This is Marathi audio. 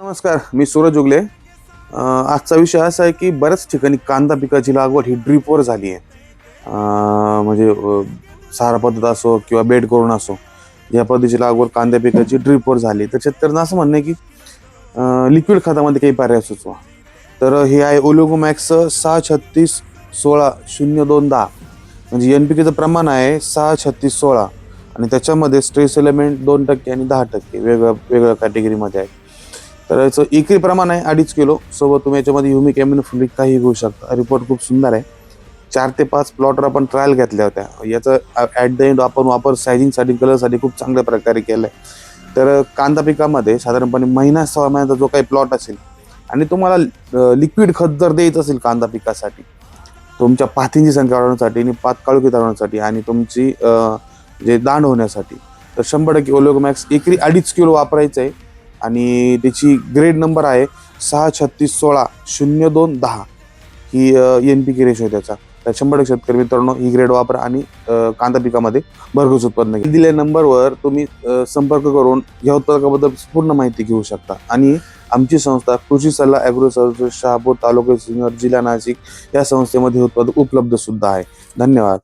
नमस्कार, मी सूरज उगले. आजचा विषय असा आहे की बऱ्याच ठिकाणी कांदा पिकाची लागवड ही ड्रीपवर झाली आहे. म्हणजे सारा पद्धत असो किंवा बेड करून असो, या पद्धतीची लागवड कांदा पिकाची ड्रीपवर झाली. तर शेतकऱ्यांना असं म्हणणं आहे की लिक्विड खतामध्ये काही पर्याय सुचवा. तर हे आहे ओलिगोमॅक्स 636160210. म्हणजे NPKचं प्रमाण आहे 63616 आणि त्याच्यामध्ये स्ट्रेस एलिमेंट 2% आणि 10% वेगवेगळ्या कॅटेगरीमध्ये आहे. तर याचं एकरी प्रमाण आहे 2.5 किलो. सोबत तुम्ही याच्यामध्ये ह्युमिक ॲम्युनोफ्लिक काही घेऊ शकता. रिपोर्ट खूप सुंदर आहे. 4 ते 5 प्लॉटवर आपण ट्रायल घेतल्या होत्या. याचं ॲट द एंड आपण वापर सायझिंगसाठी, कलरसाठी खूप चांगल्या प्रकारे केलं आहे. तर कांदा पिकामध्ये साधारणपणे महिना 6 महिन्याचा जो काही प्लॉट असेल आणि तुम्हाला लिक्विड खत जर द्यायचं असेल कांदा पिकासाठी, तुमच्या पातींची संख्या वाढवण्यासाठी आणि पात काळोखी वाढवण्यासाठी आणि तुमची जे दांड होण्यासाठी, तर 100% ओलिगोमॅक्स एकरी 2.5 किलो वापरायचं आहे. आणि त्याची ग्रेड नंबर आहे 636160210. ही NPK रेशो आहे त्याचा. तर 100% शेतकरी मित्रांनो ही ग्रेड वापरा आणि कांदा पिकामध्ये भरघोस उत्पन्न घ्या. दिलेल्या नंबरवर तुम्ही संपर्क करून या उत्पादकाबद्दल पूर्ण माहिती घेऊ शकता. आणि आमची संस्था कृषी सल्ला ॲग्रो सर्व्हिसेस, शहापूर, तालुका सिन्नर, जिल्हा नाशिक या संस्थेमध्ये उत्पादक उपलब्ध सुद्धा आहे. धन्यवाद.